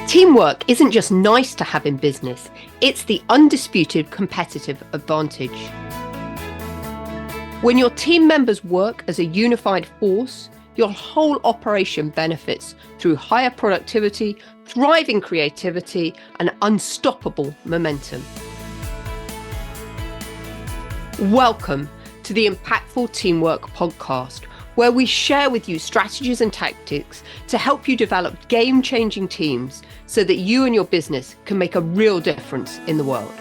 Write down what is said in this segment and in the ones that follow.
Teamwork isn't just nice to have in business, it's the undisputed competitive advantage. When your team members work as a unified force, your whole operation benefits through higher productivity, thriving creativity, and unstoppable momentum. Welcome to the Impactful Teamwork podcast, where we share with you strategies and tactics to help you develop game-changing teams so that you and your business can make a real difference in the world.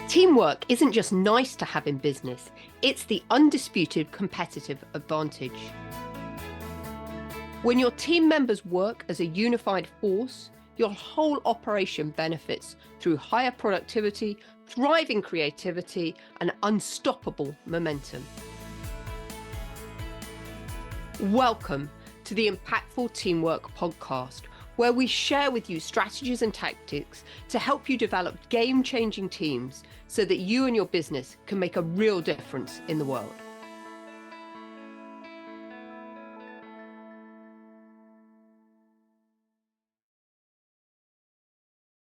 Teamwork isn't just nice to have in business, it's the undisputed competitive advantage. When your team members work as a unified force, your whole operation benefits through higher productivity, thriving creativity, and unstoppable momentum. Welcome to the Impactful Teamwork podcast, where we share with you strategies and tactics to help you develop game-changing teams so that you and your business can make a real difference in the world.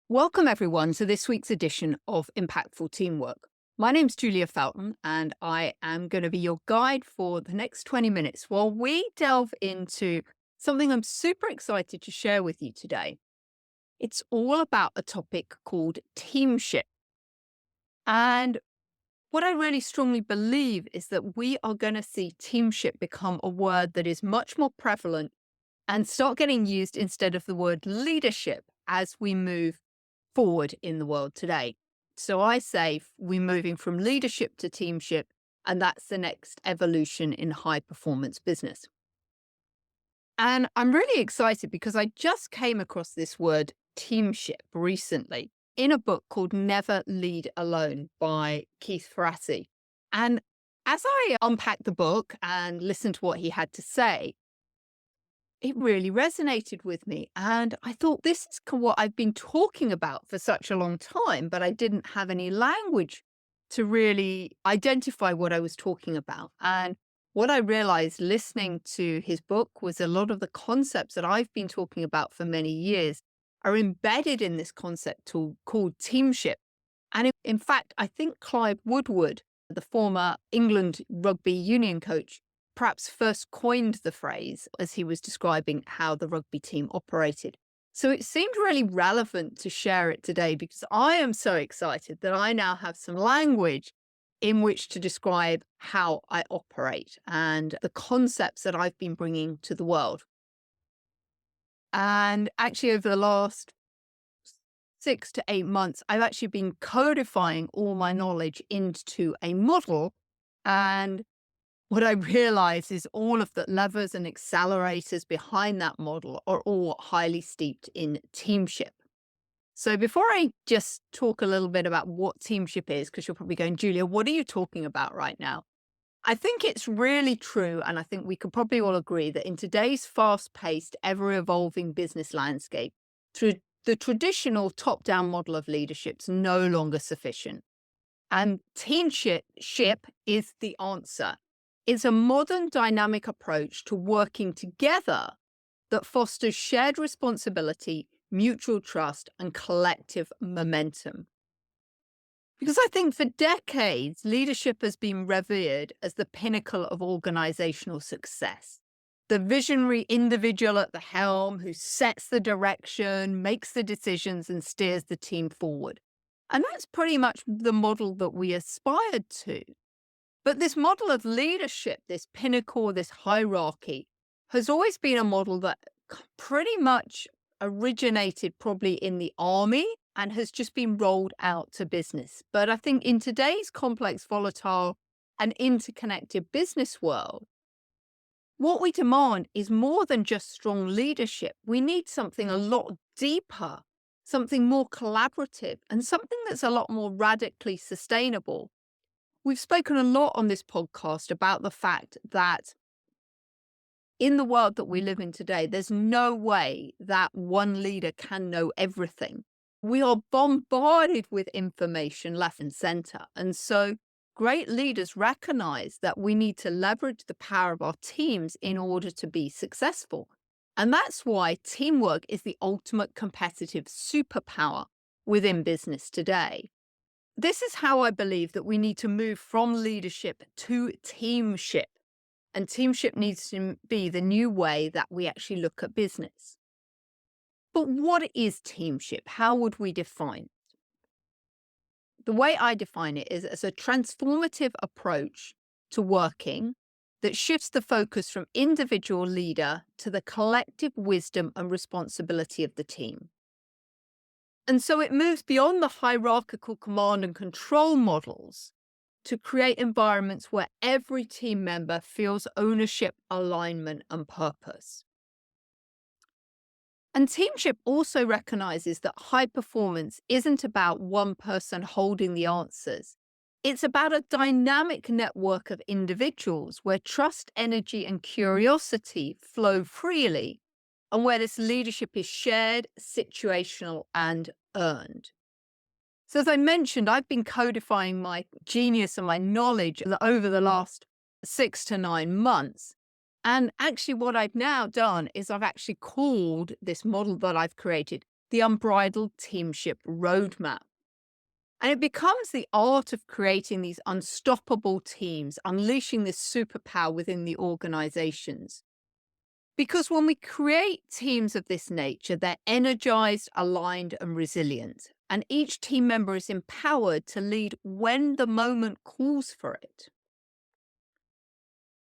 Welcome everyone to this week's edition of Impactful Teamwork. My name's Julia Felton and I am going to be your guide for the next 20 minutes while we delve into something I'm super excited to share with you today. It's all about a topic called teamship. And what I really strongly believe is that we are going to see teamship become a word that is much more prevalent and start getting used instead of the word leadership as we move forward in the world today. So I say we're moving from leadership to teamship, and that's the next evolution in high performance business. And I'm really excited because I just came across this word teamship recently in a book called Never Lead Alone by Keith Ferrazi. And as I unpacked the book and listened to what he had to say, it really resonated with me. And I thought, this is what I've been talking about for such a long time, but I didn't have any language to really identify what I was talking about. And what I realized listening to his book was a lot of the concepts that I've been talking about for many years are embedded in this concept called teamship. And in fact, I think Clive Woodward, the former England rugby union coach, perhaps first coined the phrase as he was describing how the rugby team operated. So it seemed really relevant to share it today because I am so excited that I now have some language in which to describe how I operate and the concepts that I've been bringing to the world. And actually over the last 6 to 8 months, I've actually been codifying all my knowledge into a model. And what I realize is all of the levers and accelerators behind that model are all highly steeped in teamship. So before I just talk a little bit about what teamship is, because you're probably going, Julia, what are you talking about right now? I think it's really true. And I think we could probably all agree that in today's fast-paced, ever-evolving business landscape, through the traditional top-down model of leadership is no longer sufficient. And teamship is the answer. It's a modern dynamic approach to working together that fosters shared responsibility, mutual trust, and collective momentum. Because I think for decades, leadership has been revered as the pinnacle of organizational success. The visionary individual at the helm who sets the direction, makes the decisions, and steers the team forward. And that's pretty much the model that we aspired to. But this model of leadership, this pinnacle, this hierarchy, has always been a model that pretty much originated probably in the army and has just been rolled out to business. But I think in today's complex, volatile, and interconnected business world, what we demand is more than just strong leadership. We need something a lot deeper, something more collaborative, and something that's a lot more radically sustainable. We've spoken a lot on this podcast about the fact that in the world that we live in today, there's no way that one leader can know everything. We are bombarded with information left and center. And so great leaders recognize that we need to leverage the power of our teams in order to be successful. And that's why teamwork is the ultimate competitive superpower within business today. This is how I believe that we need to move from leadership to teamship. And teamship needs to be the new way that we actually look at business. But what is teamship? How would we define it? The way I define it is as a transformative approach to working that shifts the focus from individual leader to the collective wisdom and responsibility of the team. And so it moves beyond the hierarchical command and control models to create environments where every team member feels ownership, alignment, and purpose. And teamship also recognizes that high performance isn't about one person holding the answers. It's about a dynamic network of individuals where trust, energy, and curiosity flow freely, and where this leadership is shared, situational, and earned. So, as I mentioned, I've been codifying my genius and my knowledge over the last 6 to 9 months. And actually, what I've now done is I've actually called this model that I've created the Unbridled Teamship Roadmap. And it becomes the art of creating these unstoppable teams, unleashing this superpower within the organizations. Because when we create teams of this nature, they're energized, aligned, and resilient. And each team member is empowered to lead when the moment calls for it.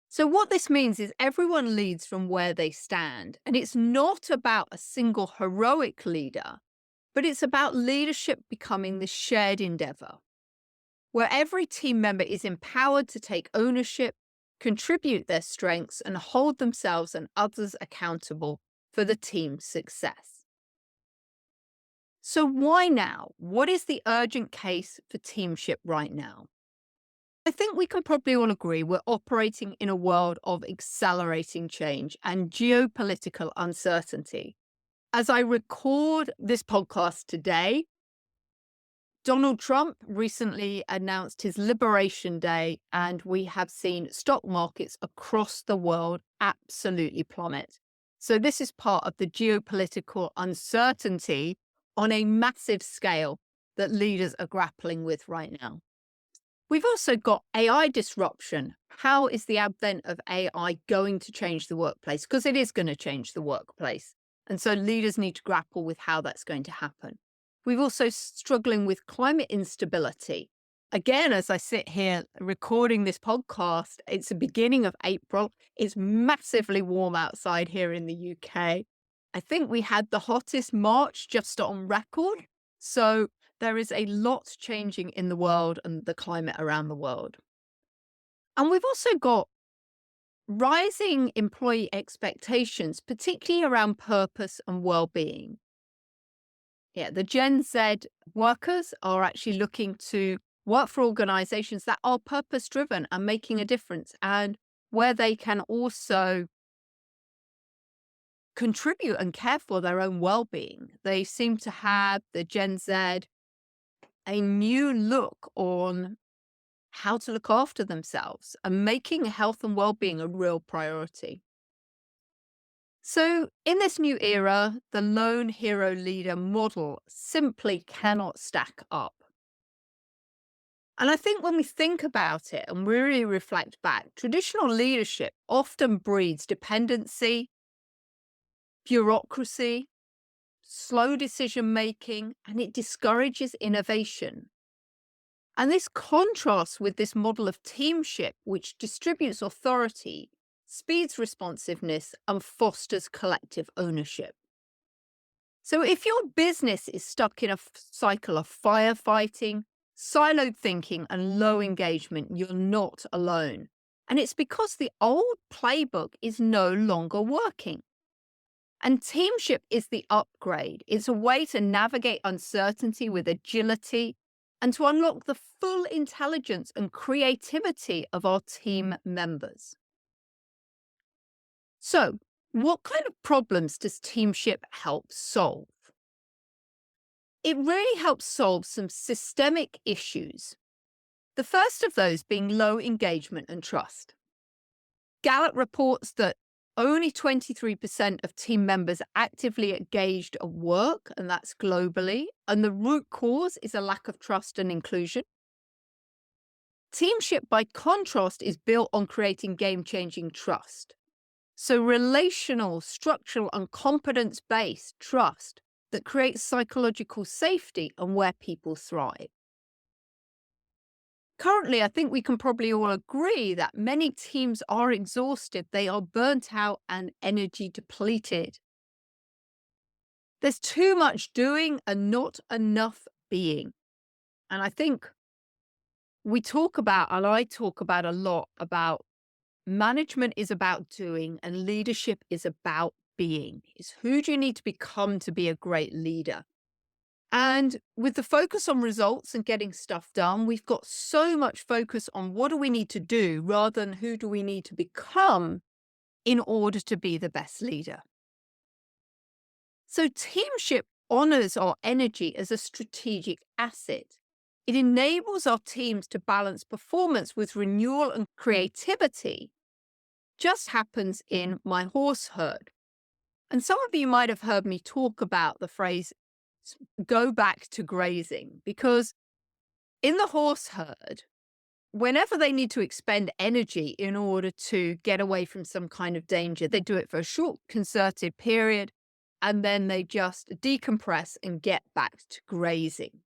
So, what this means is everyone leads from where they stand. And it's not about a single heroic leader, but it's about leadership becoming this shared endeavor, where every team member is empowered to take ownership, contribute their strengths, and hold themselves and others accountable for the team's success. So, why now? What is the urgent case for teamship right now? I think we can probably all agree we're operating in a world of accelerating change and geopolitical uncertainty. As I record this podcast today, Donald Trump recently announced his Liberation Day, and we have seen stock markets across the world absolutely plummet. So, this is part of the geopolitical uncertainty on a massive scale that leaders are grappling with right now. We've also got AI disruption. How is the advent of AI going to change the workplace? Because it is going to change the workplace. And so leaders need to grapple with how that's going to happen. We've also struggling with climate instability. Again, as I sit here recording this podcast, it's the beginning of April. It's massively warm outside here in the UK. I think we had the hottest March just on record. So there is a lot changing in the world and the climate around the world. And we've also got rising employee expectations, particularly around purpose and well-being. Yeah, the Gen Z workers are actually looking to work for organizations that are purpose-driven and making a difference, and where they can also contribute and care for their own well-being. They seem to have, the Gen Z, a new look on how to look after themselves and making health and well-being a real priority. So in this new era, the lone hero leader model simply cannot stack up. And I think when we think about it and really reflect back, traditional leadership often breeds dependency, bureaucracy, slow decision making, and it discourages innovation. And this contrasts with this model of teamship, which distributes authority, speeds responsiveness, and fosters collective ownership. So if your business is stuck in a cycle of firefighting, siloed thinking, and low engagement, you're not alone. And it's because the old playbook is no longer working. And teamship is the upgrade. It's a way to navigate uncertainty with agility and to unlock the full intelligence and creativity of our team members. So, what kind of problems does teamship help solve? it really helps solve some systemic issues. The first of those being low engagement and trust. Gallup reports that only 23% of team members are actively engaged at work, and that's globally. And the root cause is a lack of trust and inclusion. Teamship, by contrast, is built on creating game-changing trust. So relational, structural, and competence-based trust that creates psychological safety and where people thrive. Currently, I think we can probably all agree that many teams are exhausted, they are burnt out and energy depleted. There's too much doing and not enough being. And I think we talk about, and I talk about a lot about management is about doing and leadership is about being. It's who do you need to become to be a great leader? And with the focus on results and getting stuff done, we've got so much focus on what do we need to do rather than who do we need to become in order to be the best leader. So teamship honors our energy as a strategic asset. It enables our teams to balance performance with renewal and creativity. Just happens in my horse herd. And some of you might have heard me talk about the phrase go back to grazing, because in the horse herd, whenever they need to expend energy in order to get away from some kind of danger, they do it for a short, concerted period, and then they just decompress and get back to grazing.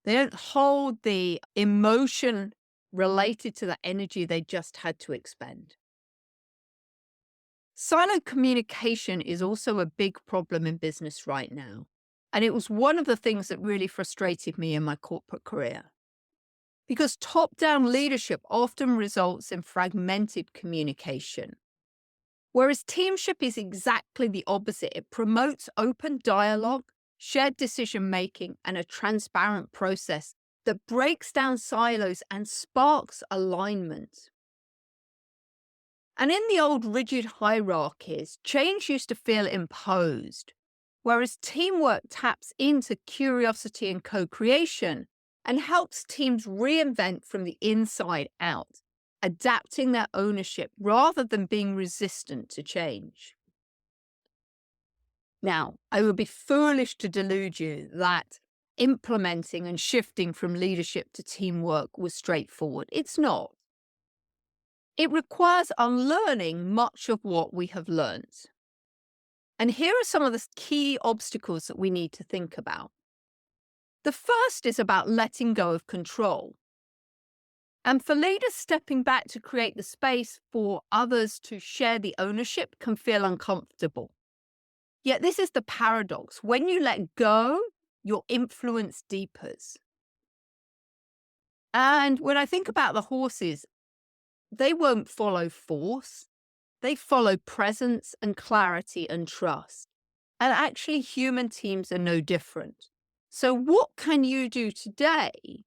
They don't hold the emotion related to the energy they just had to expend. Siloed communication is also a big problem in business right now. And it was one of the things that really frustrated me in my corporate career. Because top-down leadership often results in fragmented communication. Whereas teamship is exactly the opposite. It promotes open dialogue, shared decision-making, and a transparent process that breaks down silos and sparks alignment. And in the old rigid hierarchies, change used to feel imposed, whereas teamwork taps into curiosity and co-creation and helps teams reinvent from the inside out, adapting their ownership rather than being resistant to change. Now, I would be foolish to delude you that implementing and shifting from leadership to teamwork was straightforward. It's not. It requires unlearning much of what we have learned. And here are some of the key obstacles that we need to think about. The first is about letting go of control. And for leaders, stepping back to create the space for others to share the ownership can feel uncomfortable. Yet this is the paradox. When you let go, your influence deepens. And when I think about the horses, they won't follow force. They follow presence and clarity and trust. And actually, human teams are no different. So what can you do today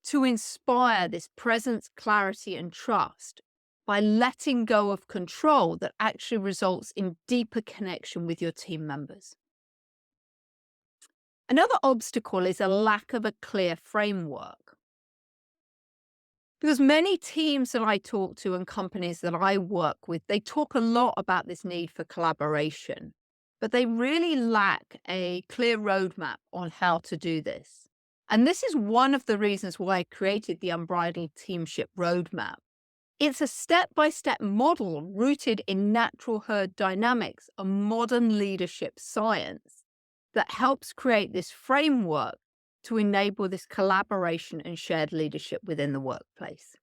to inspire this presence, clarity, and trust by letting go of control that actually results in deeper connection with your team members? Another obstacle is a lack of a clear framework. Because many teams that I talk to and companies that I work with, they talk a lot about this need for collaboration, but they really lack a clear roadmap on how to do this. And this is one of the reasons why I created the Unbridled Teamship Roadmap. It's a step-by-step model rooted in natural herd dynamics and modern leadership science that helps create this framework to enable this collaboration and shared leadership within the workplace.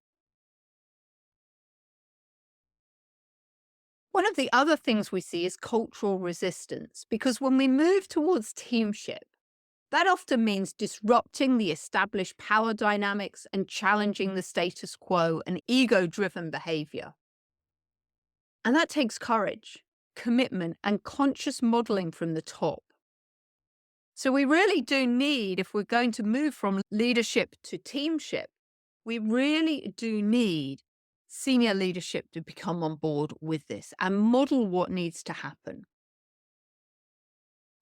One of the other things we see is cultural resistance, because when we move towards teamship, that often means disrupting the established power dynamics and challenging the status quo and ego-driven behavior. And that takes courage, commitment, and conscious modeling from the top. So we really do need, if we're going to move from leadership to teamship, we really do need senior leadership to become on board with this and model what needs to happen.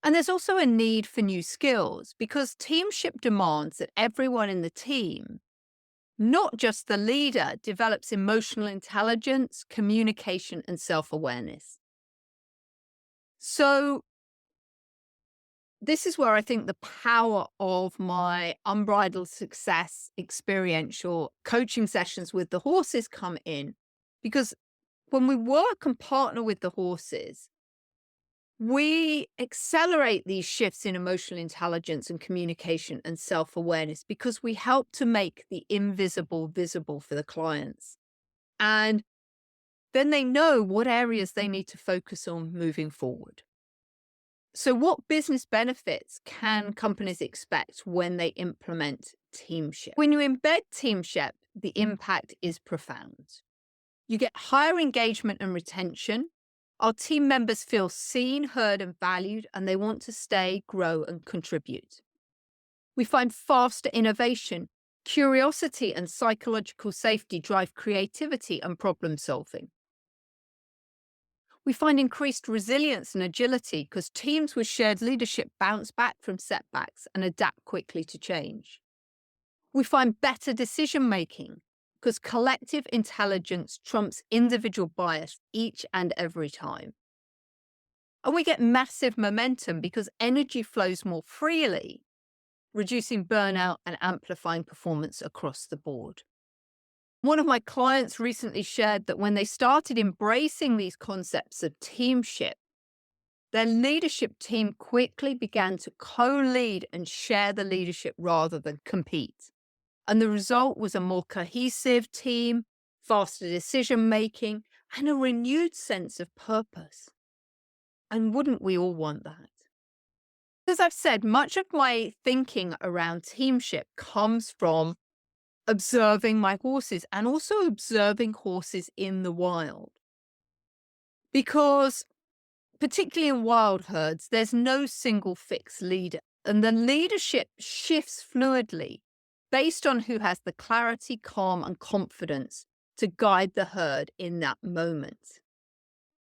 And there's also a need for new skills because teamship demands that everyone in the team, not just the leader, develops emotional intelligence, communication, and self-awareness. So this is where I think the power of my Unbridled Success experiential coaching sessions with the horses come in. Because when we work and partner with the horses, we accelerate these shifts in emotional intelligence and communication and self-awareness because we help to make the invisible visible for the clients. And then they know what areas they need to focus on moving forward. So what business benefits can companies expect when they implement teamship? When you embed teamship, the impact is profound. You get higher engagement and retention. Our team members feel seen, heard, and valued, and they want to stay, grow, and contribute. We find faster innovation. Curiosity and psychological safety drive creativity and problem solving. We find increased resilience and agility because teams with shared leadership bounce back from setbacks and adapt quickly to change. We find better decision making because collective intelligence trumps individual bias each and every time. And we get massive momentum because energy flows more freely, reducing burnout and amplifying performance across the board. One of my clients recently shared that when they started embracing these concepts of teamship, their leadership team quickly began to co-lead and share the leadership rather than compete. And the result was a more cohesive team, faster decision-making, and a renewed sense of purpose. And wouldn't we all want that? As I've said, much of my thinking around teamship comes from observing my horses and also observing horses in the wild. Because particularly in wild herds, there's no single fixed leader, and the leadership shifts fluidly based on who has the clarity, calm, and confidence to guide the herd in that moment.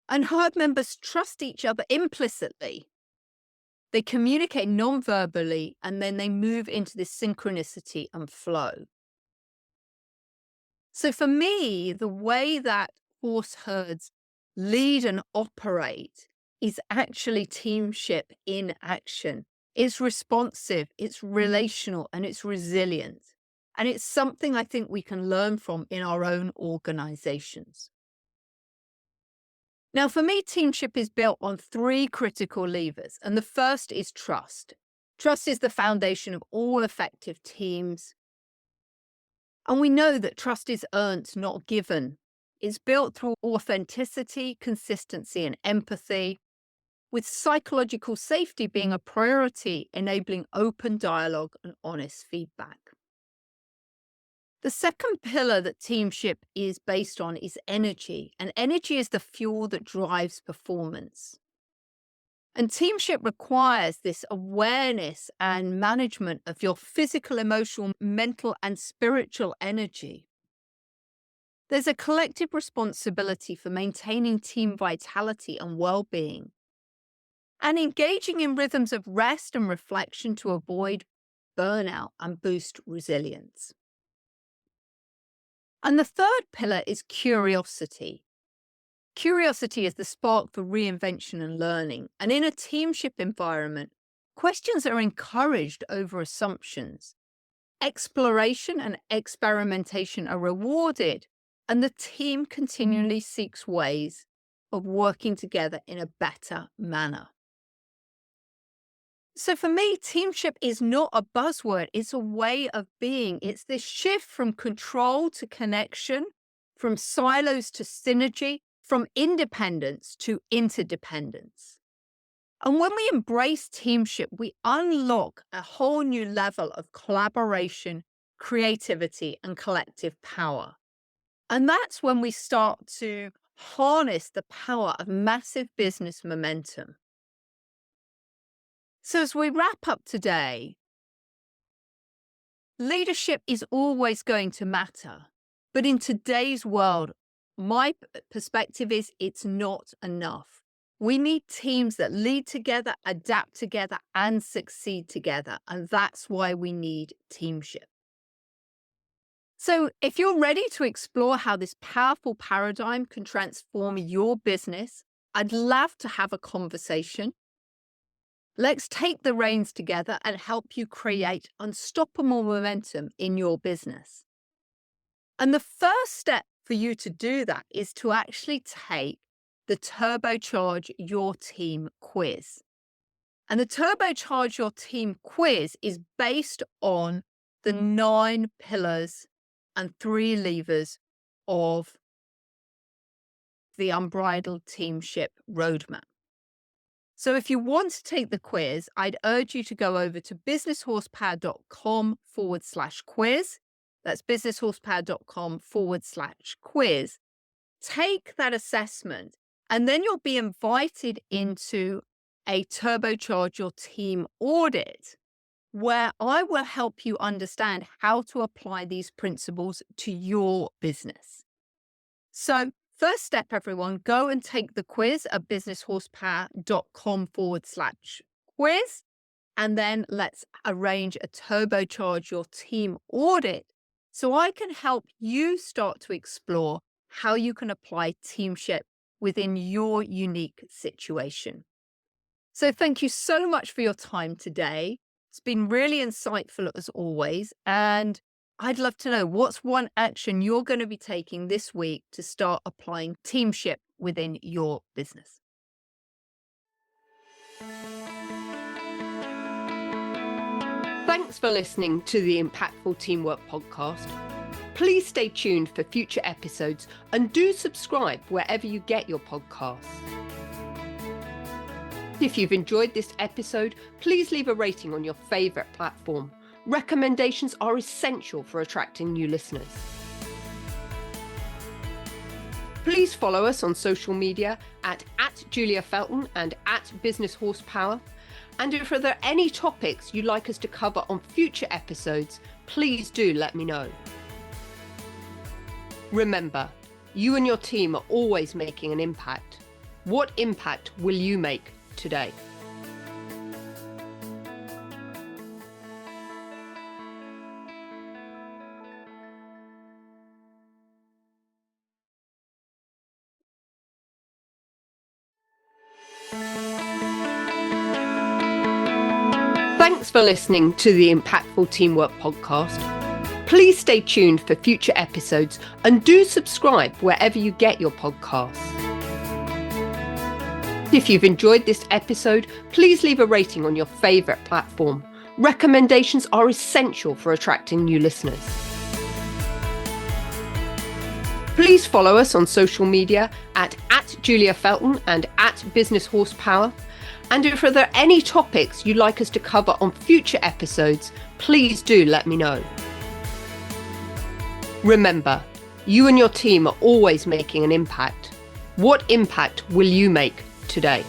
And herd members trust each other implicitly. They communicate non-verbally, and then they move into this synchronicity and flow. So for me, the way that horse herds lead and operate is actually teamship in action. It's responsive, it's relational, and it's resilient. And it's something I think we can learn from in our own organizations. Now, for me, teamship is built on 3 critical levers. And the first is trust. Trust is the foundation of all effective teams. And we know that trust is earned, not given. It's built through authenticity, consistency, and empathy, with psychological safety being a priority, enabling open dialogue and honest feedback. The second pillar that teamship is based on is energy, and energy is the fuel that drives performance. And teamship requires this awareness and management of your physical, emotional, mental, and spiritual energy. There's a collective responsibility for maintaining team vitality and well-being, and engaging in rhythms of rest and reflection to avoid burnout and boost resilience. And the third pillar is curiosity. Curiosity is the spark for reinvention and learning. And in a teamship environment, questions are encouraged over assumptions. Exploration and experimentation are rewarded, and the team continually seeks ways of working together in a better manner. So for me, teamship is not a buzzword, it's a way of being. It's this shift from control to connection, from silos to synergy, from independence to interdependence. And when we embrace teamship, we unlock a whole new level of collaboration, creativity, and collective power. And that's when we start to harness the power of massive business momentum. So as we wrap up today, leadership is always going to matter. But in today's world, my perspective is it's not enough. We need teams that lead together, adapt together, and succeed together. And that's why we need teamship. So if you're ready to explore how this powerful paradigm can transform your business, I'd love to have a conversation. Let's take the reins together and help you create unstoppable momentum in your business. And the first step for you to do that is to actually take the Turbocharge Your Team quiz. And the Turbocharge Your Team quiz is based on the 9 pillars and 3 levers of the Unbridled Teamship Roadmap. So if you want to take the quiz, I'd urge you to go over to businesshorsepower.com/quiz. That's businesshorsepower.com/quiz. Take that assessment, and then you'll be invited into a Turbocharge Your Team audit, where I will help you understand how to apply these principles to your business. So first step, everyone, go and take the quiz at businesshorsepower.com/quiz. And then let's arrange a Turbocharge Your Team audit so I can help you start to explore how you can apply teamship within your unique situation. So thank you so much for your time today. It's been really insightful as always. And I'd love to know, what's one action you're going to be taking this week to start applying teamship within your business? Thanks for listening to the Impactful Teamwork Podcast. Please stay tuned for future episodes and do subscribe wherever you get your podcasts. If you've enjoyed this episode, please leave a rating on your favourite platform. Recommendations are essential for attracting new listeners. Please follow us on social media at Julia Felton and at Business Horsepower. And if there are any topics you'd like us to cover on future episodes, please do let me know. Remember, you and your team are always making an impact. What impact will you make today? Thanks for listening to the Impactful Teamwork Podcast. Please stay tuned for future episodes and do subscribe wherever you get your podcasts. If you've enjoyed this episode, please leave a rating on your favourite platform. Recommendations are essential for attracting new listeners. Please follow us on social media at Julia Felton and at Business Horsepower. And if there are any topics you'd like us to cover on future episodes, please do let me know. Remember, you and your team are always making an impact. What impact will you make today?